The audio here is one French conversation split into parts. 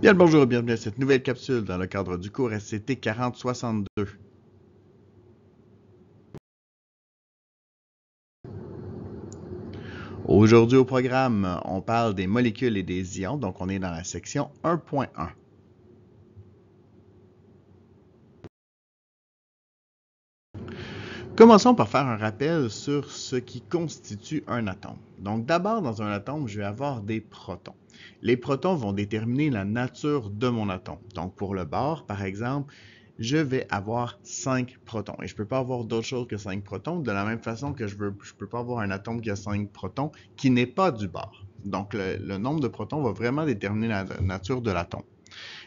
Bien le bonjour et bienvenue à cette nouvelle capsule dans le cadre du cours SCT 4062. Aujourd'hui au programme, on parle des molécules et des ions, donc on est dans la section 1.1. Commençons par faire un rappel sur ce qui constitue un atome. Donc d'abord, dans un atome, je vais avoir des protons. Les protons vont déterminer la nature de mon atome. Donc pour le bord, par exemple, je vais avoir 5 protons. Et je ne peux pas avoir d'autre chose que 5 protons, de la même façon que je ne peux pas avoir un atome qui a 5 protons qui n'est pas du bord. Donc le nombre de protons va vraiment déterminer la nature de l'atome.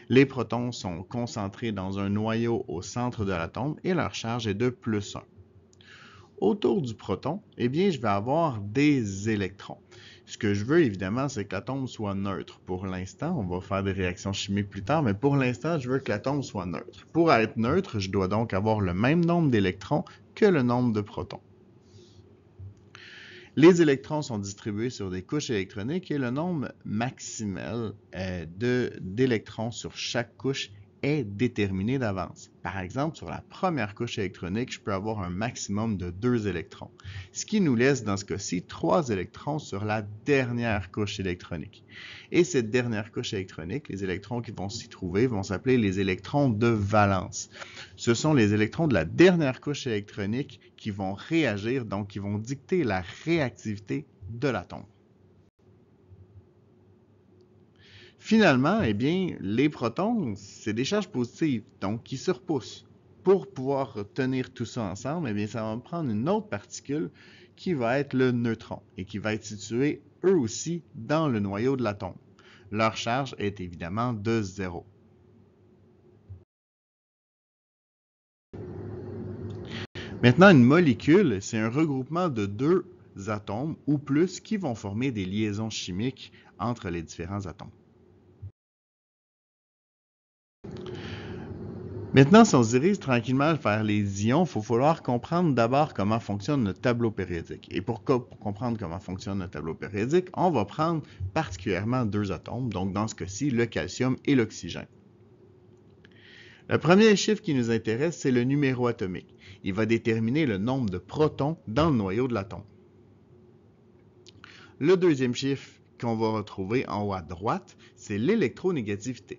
Les protons sont concentrés dans un noyau au centre de l'atome et leur charge est de +1. Autour du proton, eh bien, je vais avoir des électrons. Ce que je veux, évidemment, c'est que l'atome soit neutre. Pour l'instant, on va faire des réactions chimiques plus tard, mais pour l'instant, je veux que l'atome soit neutre. Pour être neutre, je dois donc avoir le même nombre d'électrons que le nombre de protons. Les électrons sont distribués sur des couches électroniques et le nombre maximal d'électrons sur chaque couche est déterminé d'avance. Par exemple, sur la première couche électronique, je peux avoir un maximum de 2 électrons, ce qui nous laisse dans ce cas-ci 3 électrons sur la dernière couche électronique. Et cette dernière couche électronique, les électrons qui vont s'y trouver vont s'appeler les électrons de valence. Ce sont les électrons de la dernière couche électronique qui vont réagir, donc qui vont dicter la réactivité de l'atome. Finalement, eh bien, les protons, c'est des charges positives, donc qui se repoussent. Pour pouvoir tenir tout ça ensemble, eh bien, ça va prendre une autre particule qui va être le neutron et qui va être situé, eux aussi, dans le noyau de l'atome. Leur charge est évidemment de 0. Maintenant, une molécule, c'est un regroupement de 2 atomes ou plus qui vont former des liaisons chimiques entre les différents atomes. Maintenant, si on se dirige tranquillement vers les ions, il va falloir comprendre d'abord comment fonctionne notre tableau périodique. Et pour comprendre comment fonctionne notre tableau périodique, on va prendre particulièrement 2 atomes, donc dans ce cas-ci, le calcium et l'oxygène. Le premier chiffre qui nous intéresse, c'est le numéro atomique. Il va déterminer le nombre de protons dans le noyau de l'atome. Le deuxième chiffre qu'on va retrouver en haut à droite, c'est l'électronégativité.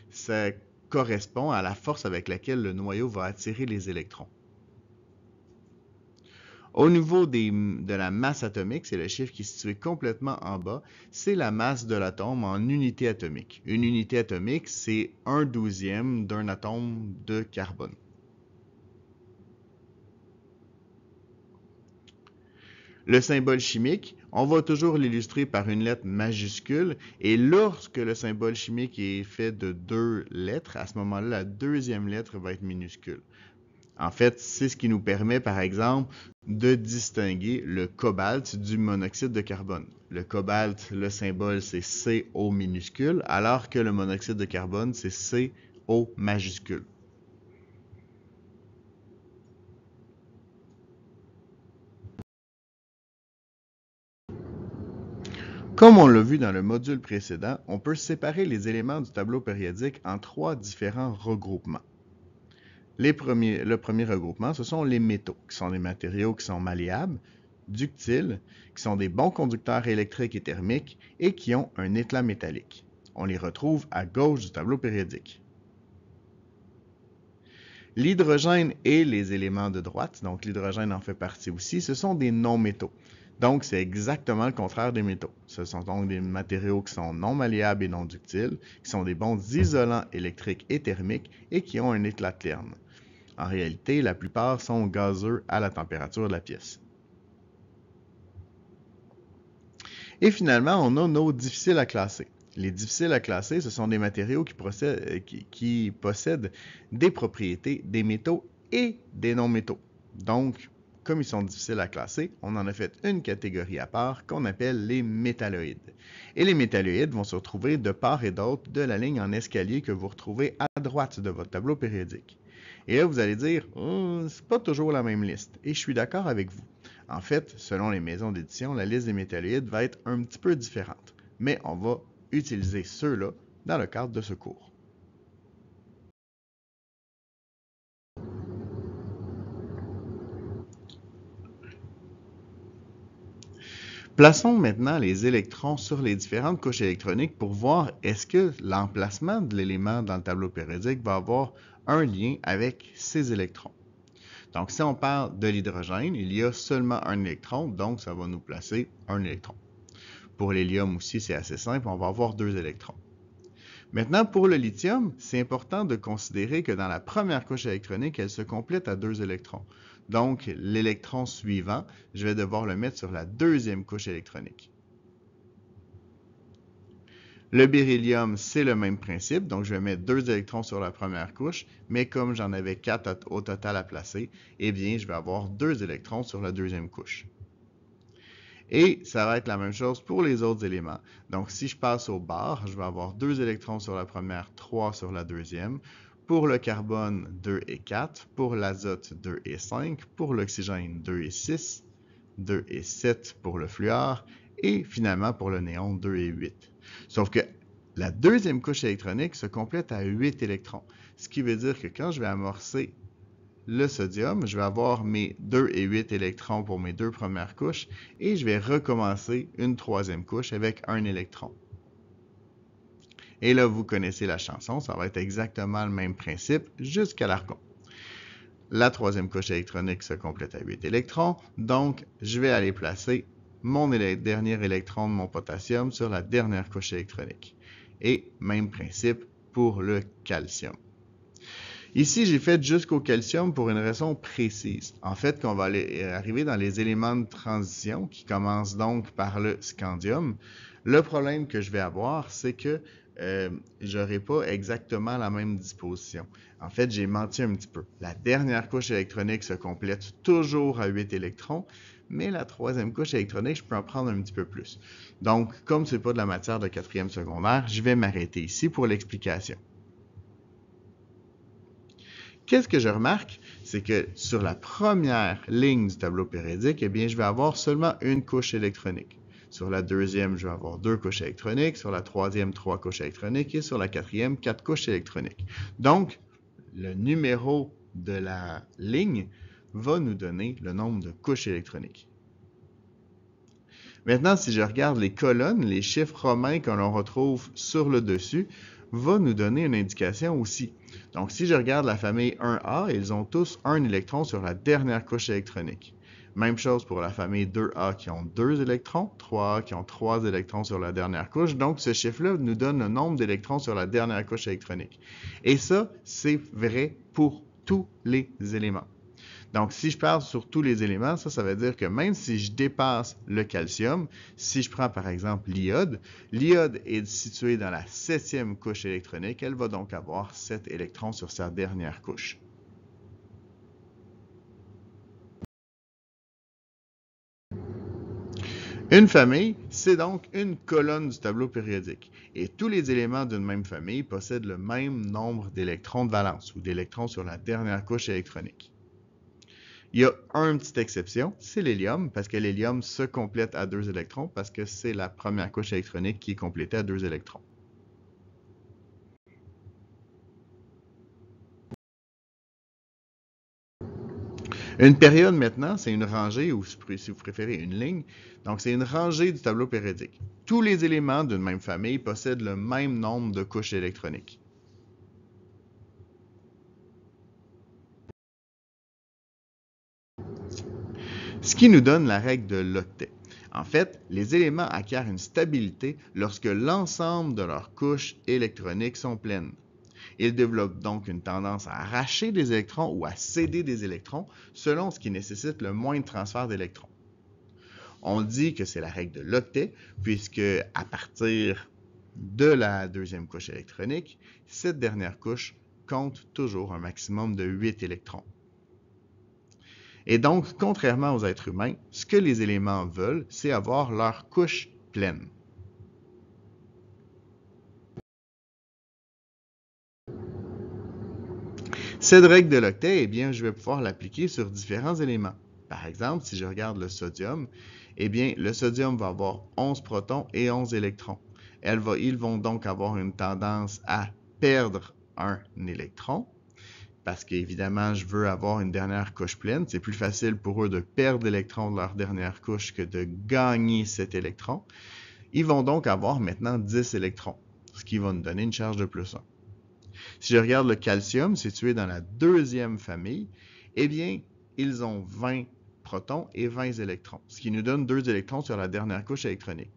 Ça correspond à la force avec laquelle le noyau va attirer les électrons. Au niveau de la masse atomique, c'est le chiffre qui est situé complètement en bas, c'est la masse de l'atome en unité atomique. Une unité atomique, c'est 1/12 d'un atome de carbone. Le symbole chimique, on va toujours l'illustrer par une lettre majuscule et lorsque le symbole chimique est fait de 2 lettres, à ce moment-là, la deuxième lettre va être minuscule. En fait, c'est ce qui nous permet, par exemple, de distinguer le cobalt du monoxyde de carbone. Le cobalt, le symbole, c'est CO minuscule, alors que le monoxyde de carbone, c'est CO majuscule. Comme on l'a vu dans le module précédent, on peut séparer les éléments du tableau périodique en 3 différents regroupements. Le premier regroupement, ce sont les métaux, qui sont des matériaux qui sont malléables, ductiles, qui sont des bons conducteurs électriques et thermiques et qui ont un éclat métallique. On les retrouve à gauche du tableau périodique. L'hydrogène et les éléments de droite, donc l'hydrogène en fait partie aussi, ce sont des non-métaux. Donc, c'est exactement le contraire des métaux. Ce sont donc des matériaux qui sont non malléables et non ductiles, qui sont des bons isolants électriques et thermiques et qui ont un éclat terne. En réalité, la plupart sont gazeux à la température de la pièce. Et finalement, on a nos difficiles à classer. Les difficiles à classer, ce sont des matériaux qui possèdent des propriétés des métaux et des non-métaux. Donc, comme ils sont difficiles à classer, on en a fait une catégorie à part qu'on appelle les métalloïdes. Et les métalloïdes vont se retrouver de part et d'autre de la ligne en escalier que vous retrouvez à droite de votre tableau périodique. Et là, vous allez dire, c'est pas toujours la même liste. Et je suis d'accord avec vous. En fait, selon les maisons d'édition, la liste des métalloïdes va être un petit peu différente. Mais on va utiliser ceux-là dans le cadre de ce cours. Plaçons maintenant les électrons sur les différentes couches électroniques pour voir est-ce que l'emplacement de l'élément dans le tableau périodique va avoir un lien avec ces électrons. Donc, si on parle de l'hydrogène, il y a seulement un électron, donc ça va nous placer un électron. Pour l'hélium aussi, c'est assez simple, on va avoir 2 électrons. Maintenant, pour le lithium, c'est important de considérer que dans la première couche électronique, elle se complète à 2 électrons. Donc, l'électron suivant, je vais devoir le mettre sur la deuxième couche électronique. Le beryllium, c'est le même principe, donc je vais mettre 2 électrons sur la première couche, mais comme j'en avais 4 au total à placer, eh bien, je vais avoir 2 électrons sur la deuxième couche. Et ça va être la même chose pour les autres éléments. Donc, si je passe au bar, je vais avoir 2 électrons sur la première, 3 sur la deuxième. Pour le carbone, 2 et 4. Pour l'azote, 2 et 5. Pour l'oxygène, 2 et 6. 2 et 7 pour le fluor. Et finalement, pour le néon, 2 et 8. Sauf que la deuxième couche électronique se complète à 8 électrons. Ce qui veut dire que quand je vais amorcer le sodium, je vais avoir mes 2 et 8 électrons pour mes 2 premières couches et je vais recommencer une troisième couche avec un électron. Et là, vous connaissez la chanson, ça va être exactement le même principe jusqu'à l'argon. La troisième couche électronique se complète à 8 électrons, donc je vais aller placer mon dernier électron de mon potassium sur la dernière couche électronique. Et même principe pour le calcium. Ici, j'ai fait jusqu'au calcium pour une raison précise. En fait, qu'on va arriver dans les éléments de transition qui commencent donc par le scandium. Le problème que je vais avoir, c'est que je n'aurai pas exactement la même disposition. En fait, j'ai menti un petit peu. La dernière couche électronique se complète toujours à 8 électrons, mais la troisième couche électronique, je peux en prendre un petit peu plus. Donc, comme ce n'est pas de la matière de 4e secondaire, je vais m'arrêter ici pour l'explication. Qu'est-ce que je remarque? C'est que sur la première ligne du tableau périodique, eh bien, je vais avoir seulement une couche électronique. Sur la deuxième, je vais avoir 2 couches électroniques. Sur la troisième, 3 couches électroniques. Et sur la quatrième, 4 couches électroniques. Donc, le numéro de la ligne va nous donner le nombre de couches électroniques. Maintenant, si je regarde les colonnes, les chiffres romains que l'on retrouve sur le dessus, va nous donner une indication aussi. Donc, si je regarde la famille 1A, ils ont tous un électron sur la dernière couche électronique. Même chose pour la famille 2A qui ont 2 électrons, 3A qui ont 3 électrons sur la dernière couche. Donc, ce chiffre-là nous donne le nombre d'électrons sur la dernière couche électronique. Et ça, c'est vrai pour tous les éléments. Donc, si je parle sur tous les éléments, ça veut dire que même si je dépasse le calcium, si je prends par exemple l'iode est située dans la 7e couche électronique, elle va donc avoir 7 électrons sur sa dernière couche. Une famille, c'est donc une colonne du tableau périodique. Et tous les éléments d'une même famille possèdent le même nombre d'électrons de valence ou d'électrons sur la dernière couche électronique. Il y a une petite exception, c'est l'hélium, parce que l'hélium se complète à 2 électrons, parce que c'est la première couche électronique qui est complétée à 2 électrons. Une période maintenant, c'est une rangée, ou si vous préférez une ligne, donc c'est une rangée du tableau périodique. Tous les éléments d'une même famille possèdent le même nombre de couches électroniques. Ce qui nous donne la règle de l'octet. En fait, les éléments acquièrent une stabilité lorsque l'ensemble de leurs couches électroniques sont pleines. Ils développent donc une tendance à arracher des électrons ou à céder des électrons selon ce qui nécessite le moins de transfert d'électrons. On dit que c'est la règle de l'octet, puisque à partir de la deuxième couche électronique, cette dernière couche compte toujours un maximum de 8 électrons. Et donc, contrairement aux êtres humains, ce que les éléments veulent, c'est avoir leur couche pleine. Cette règle de l'octet, eh bien, je vais pouvoir l'appliquer sur différents éléments. Par exemple, si je regarde le sodium, eh bien, le sodium va avoir 11 protons et 11 électrons. Ils vont donc avoir une tendance à perdre un électron, parce qu'évidemment, je veux avoir une dernière couche pleine. C'est plus facile pour eux de perdre l'électron de leur dernière couche que de gagner cet électron. Ils vont donc avoir maintenant 10 électrons, ce qui va nous donner une charge de plus 1. Si je regarde le calcium, situé dans la deuxième famille, eh bien, ils ont 20 protons et 20 électrons, ce qui nous donne 2 électrons sur la dernière couche électronique.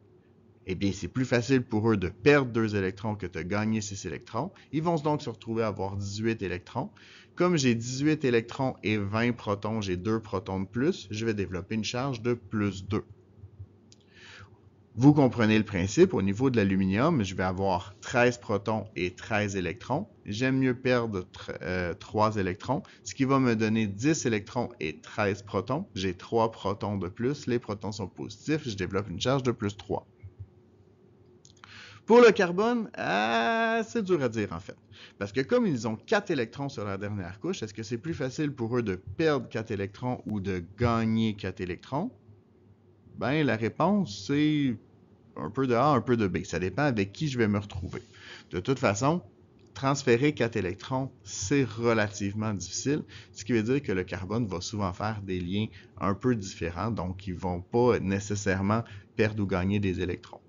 Eh bien, c'est plus facile pour eux de perdre 2 électrons que de gagner 6 électrons. Ils vont donc se retrouver à avoir 18 électrons. Comme j'ai 18 électrons et 20 protons, j'ai 2 protons de plus, je vais développer une charge de plus 2. Vous comprenez le principe, au niveau de l'aluminium, je vais avoir 13 protons et 13 électrons. J'aime mieux perdre 3 électrons, ce qui va me donner 10 électrons et 13 protons. J'ai 3 protons de plus, les protons sont positifs, je développe une charge de plus 3. Pour le carbone, c'est dur à dire en fait. Parce que comme ils ont 4 électrons sur la dernière couche, est-ce que c'est plus facile pour eux de perdre 4 électrons ou de gagner 4 électrons? Ben, la réponse, c'est un peu de A, un peu de B. Ça dépend avec qui je vais me retrouver. De toute façon, transférer 4 électrons, c'est relativement difficile, ce qui veut dire que le carbone va souvent faire des liens un peu différents, donc ils ne vont pas nécessairement perdre ou gagner des électrons.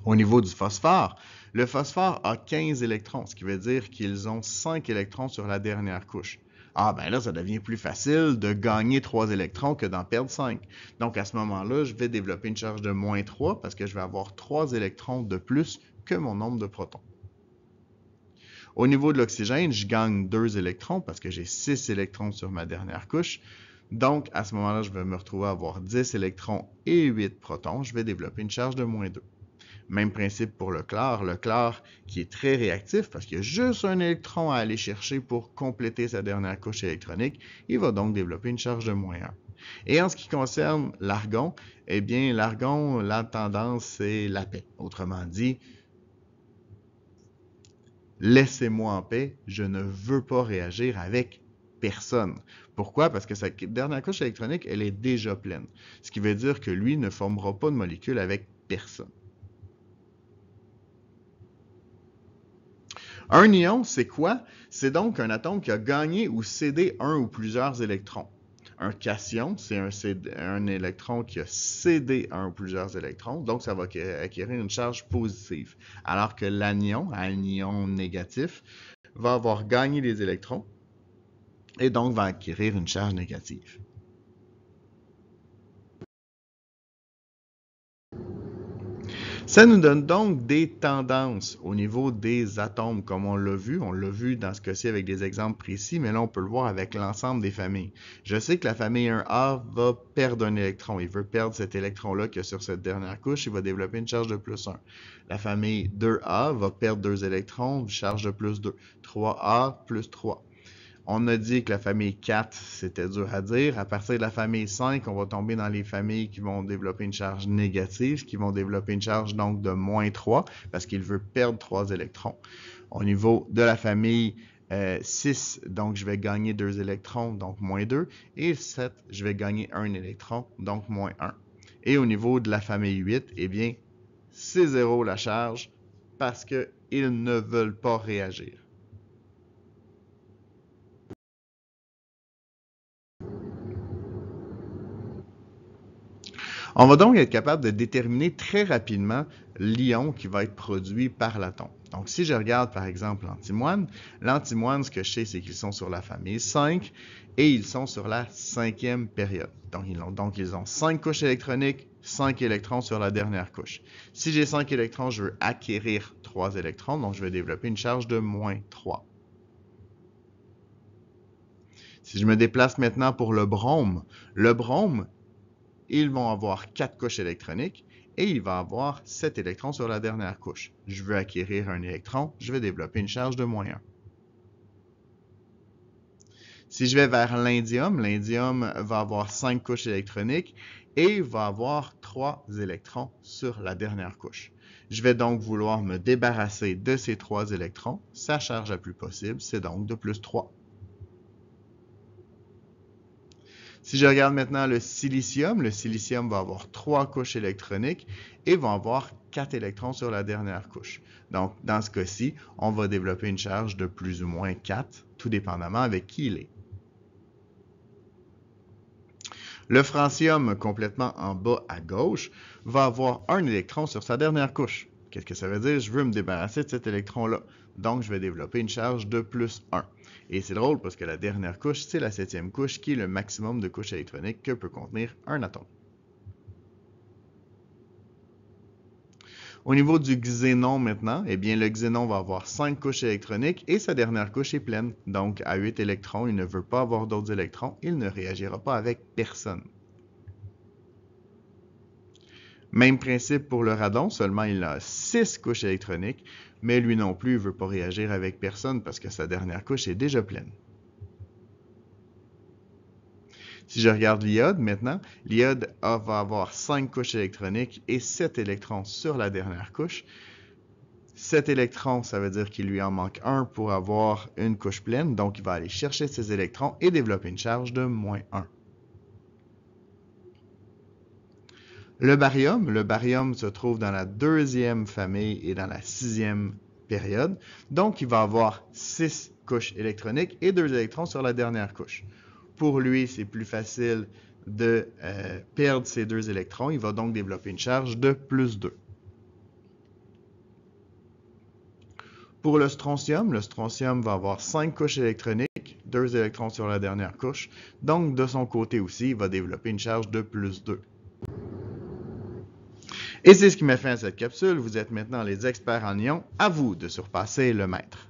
Au niveau du phosphore, le phosphore a 15 électrons, ce qui veut dire qu'ils ont 5 électrons sur la dernière couche. Ah, ben là, ça devient plus facile de gagner 3 électrons que d'en perdre 5. Donc, à ce moment-là, je vais développer une charge de moins 3 parce que je vais avoir 3 électrons de plus que mon nombre de protons. Au niveau de l'oxygène, je gagne 2 électrons parce que j'ai 6 électrons sur ma dernière couche. Donc, à ce moment-là, je vais me retrouver à avoir 10 électrons et 8 protons. Je vais développer une charge de moins 2. Même principe pour le chlore qui est très réactif parce qu'il y a juste un électron à aller chercher pour compléter sa dernière couche électronique, il va donc développer une charge de moins 1. Et en ce qui concerne l'argon, eh bien l'argon, la tendance c'est la paix. Autrement dit, laissez-moi en paix, je ne veux pas réagir avec personne. Pourquoi? Parce que sa dernière couche électronique, elle est déjà pleine. Ce qui veut dire que lui ne formera pas de molécule avec personne. Un ion, c'est quoi? C'est donc un atome qui a gagné ou cédé un ou plusieurs électrons. Un cation, c'est un électron qui a cédé un ou plusieurs électrons, donc ça va acquérir une charge positive. Alors que l'anion, un ion négatif, va avoir gagné des électrons et donc va acquérir une charge négative. Ça nous donne donc des tendances au niveau des atomes, comme on l'a vu dans ce cas-ci avec des exemples précis, mais là on peut le voir avec l'ensemble des familles. Je sais que la famille 1A va perdre un électron, il veut perdre cet électron-là qu'il y a sur cette dernière couche, il va développer une charge de plus 1. La famille 2A va perdre 2 électrons, charge de plus 2. 3A plus 3. On a dit que la famille 4, c'était dur à dire. À partir de la famille 5, on va tomber dans les familles qui vont développer une charge négative, qui vont développer une charge donc de moins 3, parce qu'il veut perdre 3 électrons. Au niveau de la famille 6, donc je vais gagner 2 électrons, donc moins 2. Et 7, je vais gagner 1 électron, donc moins 1. Et au niveau de la famille 8, eh bien, c'est 0 la charge, parce qu'ils ne veulent pas réagir. On va donc être capable de déterminer très rapidement l'ion qui va être produit par l'atome. Donc, si je regarde par exemple l'antimoine, ce que je sais, c'est qu'ils sont sur la famille 5 et ils sont sur la 5e période. Donc, ils ont 5 couches électroniques, 5 électrons sur la dernière couche. Si j'ai 5 électrons, je veux acquérir 3 électrons, donc je vais développer une charge de moins 3. Si je me déplace maintenant pour le brome, ils vont avoir 4 couches électroniques et il va avoir 7 électrons sur la dernière couche. Je veux acquérir un électron, je vais développer une charge de moins 1. Si je vais vers l'indium va avoir 5 couches électroniques et va avoir 3 électrons sur la dernière couche. Je vais donc vouloir me débarrasser de ces 3 électrons. Sa charge la plus possible, c'est donc de plus 3. Si je regarde maintenant le silicium va avoir 3 couches électroniques et va avoir 4 électrons sur la dernière couche. Donc, dans ce cas-ci, on va développer une charge de plus ou moins 4, tout dépendamment avec qui il est. Le francium, complètement en bas à gauche, va avoir un électron sur sa dernière couche. Qu'est-ce que ça veut dire? Je veux me débarrasser de cet électron-là. Donc, je vais développer une charge de plus 1. Et c'est drôle parce que la dernière couche, c'est la 7e couche qui est le maximum de couches électroniques que peut contenir un atome. Au niveau du xénon maintenant, eh bien, le xénon va avoir 5 couches électroniques et sa dernière couche est pleine. Donc, à 8 électrons, il ne veut pas avoir d'autres électrons, il ne réagira pas avec personne. Même principe pour le radon, seulement il a 6 couches électroniques, mais lui non plus ne veut pas réagir avec personne parce que sa dernière couche est déjà pleine. Si je regarde l'iode maintenant, l'iode va avoir 5 couches électroniques et 7 électrons sur la dernière couche. 7 électrons, ça veut dire qu'il lui en manque 1 pour avoir une couche pleine, donc il va aller chercher ces électrons et développer une charge de moins 1. Le barium se trouve dans la 2e famille et dans la 6e période, donc il va avoir 6 couches électroniques et 2 électrons sur la dernière couche. Pour lui, c'est plus facile de perdre ces 2 électrons, il va donc développer une charge de plus 2. Pour le strontium va avoir 5 couches électroniques, 2 électrons sur la dernière couche, donc de son côté aussi, il va développer une charge de plus 2. Et c'est ce qui met fin à cette capsule. Vous êtes maintenant les experts en ions. À vous de surpasser le maître.